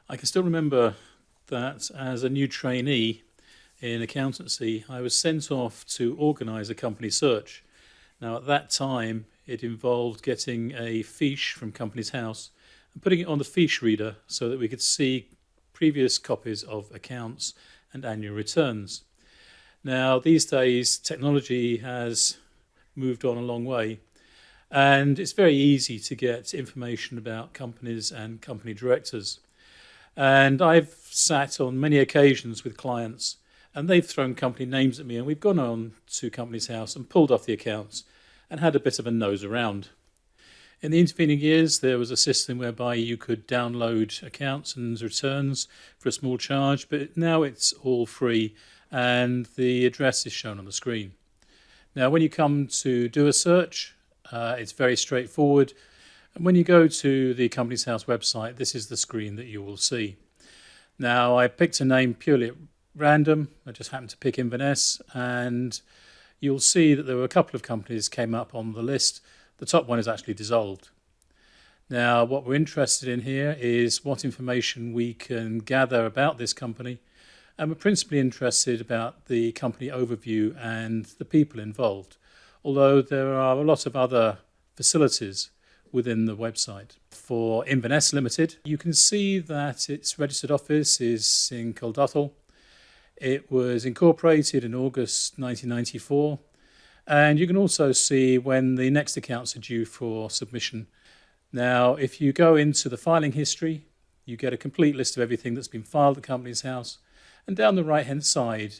I can still remember that as a new trainee in accountancy, I was sent off to organise a company search. Now, at that time, it involved getting a fiche from Companies House and putting it on the fiche reader so that we could see previous copies of accounts and annual returns. Now, these days, technology has moved on a long way, and it's very easy to get information about companies and company directors. And I've sat on many occasions with clients and they've thrown company names at me, and we've gone on to Companies House and pulled off the accounts and had a bit of a nose around. In the intervening years, there was a system whereby you could download accounts and returns for a small charge, but now it's all free and the address is shown on the screen. Now, when you come to do a search, it's very straightforward. And when you go to the Companies House website, this is the screen that you will see. Now, I picked a name purely at random. I just happened to pick Inverness, and you'll see that there were a couple of companies came up on the list. The top one is actually dissolved. Now, what we're interested in here is what information we can gather about this company, and we're principally interested about the company overview and the people involved, although there are a lot of other facilities within the website. For Inverness Limited, you can see that its registered office is in Kilduthel. It was incorporated in August 1994, and you can also see when the next accounts are due for submission. Now, if you go into the filing history, you get a complete list of everything that's been filed at Companies House, and down the right-hand side,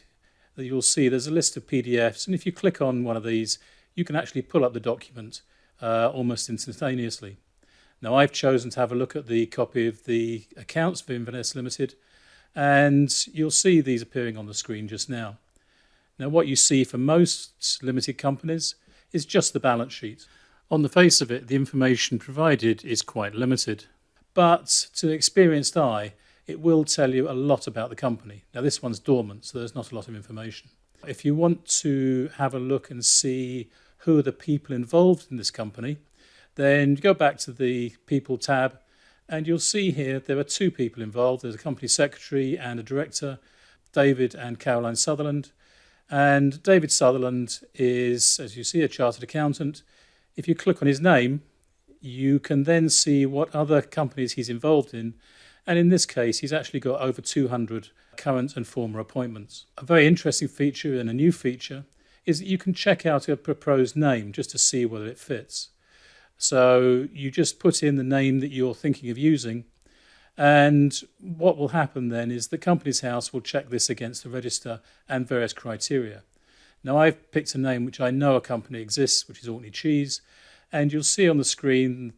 you'll see there's a list of PDFs, and if you click on one of these, you can actually pull up the document almost instantaneously. Now, I've chosen to have a look at the copy of the accounts for Inverness Limited, and you'll see these appearing on the screen just now. Now, what you see for most limited companies is just the balance sheet. On the face of it, the information provided is quite limited, but to the experienced eye, it will tell you a lot about the company. Now, this one's dormant, so there's not a lot of information. If you want to have a look and see who are the people involved in this company, then go back to the People tab, and you'll see here there are two people involved. There's a company secretary and a director, David and Caroline Sutherland. And David Sutherland is, as you see, a chartered accountant. If you click on his name, you can then see what other companies he's involved in. And in this case, he's actually got over 200 current and former appointments. A very interesting feature and a new feature is that you can check out a proposed name just to see whether it fits. So you just put in the name that you're thinking of using, and what will happen then is the Companies House will check this against the register and various criteria. Now, I've picked a name which I know a company exists, which is Orkney Cheese, and you'll see on the screen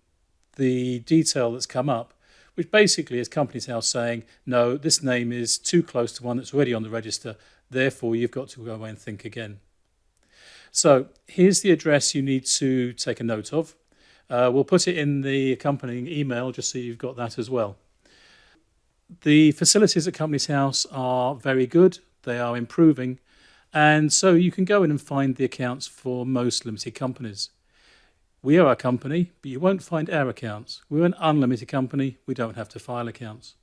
the detail that's come up, which basically is Companies House saying, no, this name is too close to one that's already on the register, therefore you've got to go away and think again. So here's the address you need to take a note of. We'll put it in the accompanying email just so you've got that as well. The facilities at Companies House are very good. They are improving. And so you can go in and find the accounts for most limited companies. We are a company, but you won't find our accounts. We're an unlimited company. We don't have to file accounts.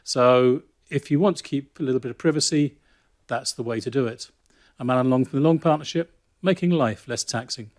So if you want to keep a little bit of privacy, that's the way to do it. I'm Alan Long from the Long Partnership, making life less taxing.